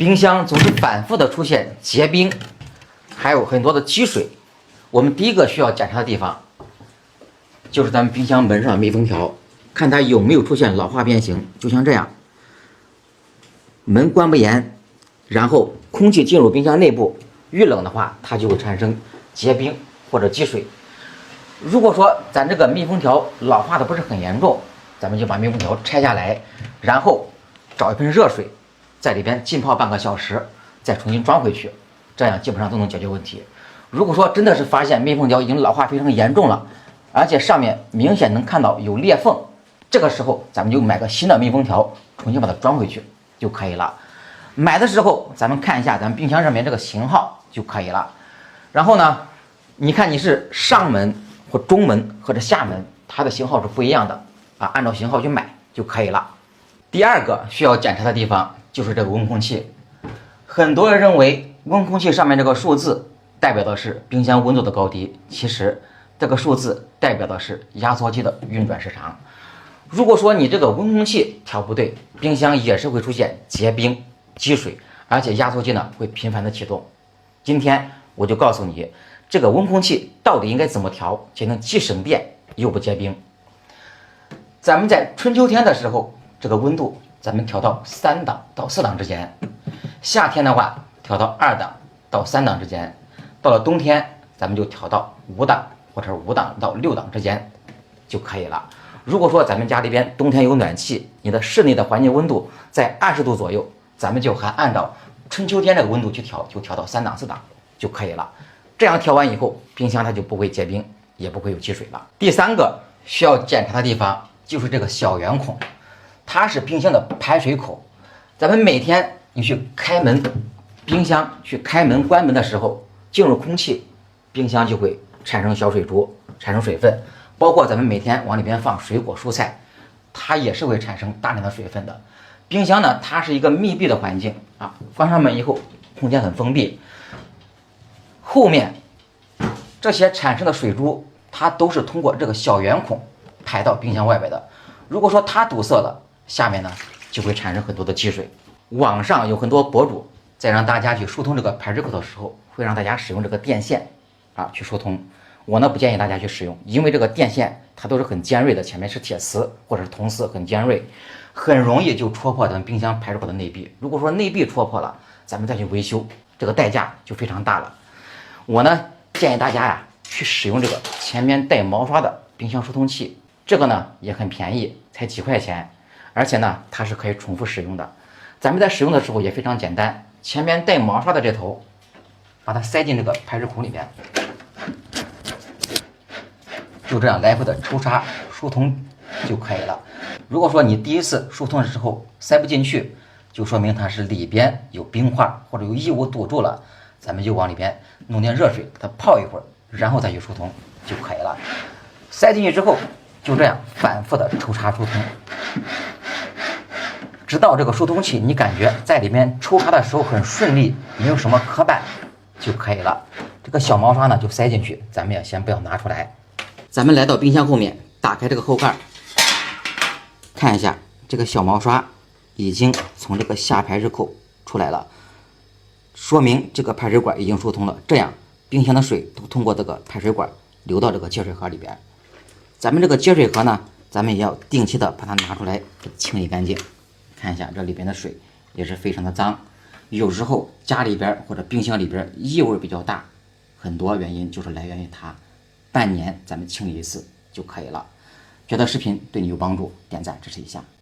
冰箱总是反复的出现结冰，还有很多的积水。我们第一个需要检查的地方，就是咱们冰箱门上的密封条，看它有没有出现老化变形。就像这样，门关不严，然后空气进入冰箱内部，遇冷的话，它就会产生结冰或者积水。如果说咱这个密封条老化的不是很严重，咱们就把密封条拆下来，然后找一盆热水，在里边浸泡半个小时，再重新装回去，这样基本上都能解决问题。如果说真的是发现密封条已经老化非常严重了，而且上面明显能看到有裂缝，这个时候咱们就买个新的密封条，重新把它装回去就可以了。买的时候咱们看一下咱们冰箱上面这个型号就可以了。然后呢，你看你是上门或中门或者下门，它的型号是不一样的啊，按照型号去买就可以了。第二个需要检查的地方就是这个温空气。很多人认为温空气上面这个数字代表的是冰箱温度的高低，其实这个数字代表的是压缩机的运转时长。如果说你这个温空气调不对，冰箱也是会出现结冰、积水，而且压缩机呢会频繁的启动。今天我就告诉你，这个温空气到底应该怎么调，才能既省电又不结冰。咱们在春秋天的时候，这个温度咱们调到3档到4档之间，夏天的话调到2档到3档之间，到了冬天咱们就调到5档或者5档到6档之间就可以了。如果说咱们家里边冬天有暖气，你的室内的环境温度在20度左右，咱们就还按照春秋天这个温度去调，就调到3档4档就可以了。这样调完以后，冰箱它就不会结冰，也不会有积水了。第三个需要检查的地方就是这个小圆孔，它是冰箱的排水口。咱们每天你去开门，冰箱去开门关门的时候，进入空气，冰箱就会产生小水珠，产生水分。包括咱们每天往里边放水果蔬菜，它也是会产生大量的水分的。冰箱呢，它是一个密闭的环境啊，关上门以后，空间很封闭。后面这些产生的水珠，它都是通过这个小圆孔排到冰箱外边的。如果说它堵塞了，下面呢就会产生很多的积水。网上有很多博主在让大家去疏通这个排水口的时候，会让大家使用这个电线啊去疏通。我呢不建议大家去使用，因为这个电线它都是很尖锐的，前面是铁丝或者是铜丝，很尖锐，很容易就戳破咱们冰箱排水口的内壁。如果说内壁戳破了，咱们再去维修，这个代价就非常大了。我呢建议大家呀去使用这个前面带毛刷的冰箱疏通器，这个呢也很便宜，才几块钱，而且呢它是可以重复使用的。咱们在使用的时候也非常简单，前面带毛刷的这头，把它塞进这个排水孔里面，就这样来回的抽插疏通就可以了。如果说你第一次疏通的时候塞不进去，就说明它是里边有冰块或者有异物堵住了，咱们就往里边弄点热水给它泡一会儿，然后再去疏通就可以了。塞进去之后，就这样反复的抽插疏通，直到这个疏通器你感觉在里面抽插的时候很顺利，没有什么磕绊就可以了。这个小毛刷呢就塞进去，咱们也先不要拿出来。咱们来到冰箱后面，打开这个后盖，看一下这个小毛刷已经从这个下排水口出来了，说明这个排水管已经疏通了，这样冰箱的水都通过这个排水管流到这个接水盒里边。咱们这个接水盒呢，咱们也要定期的把它拿出来清理干净。看一下这里边的水也是非常的脏，有时候家里边或者冰箱里边异味比较大，很多原因就是来源于它。半年咱们清理一次就可以了。觉得视频对你有帮助，点赞支持一下。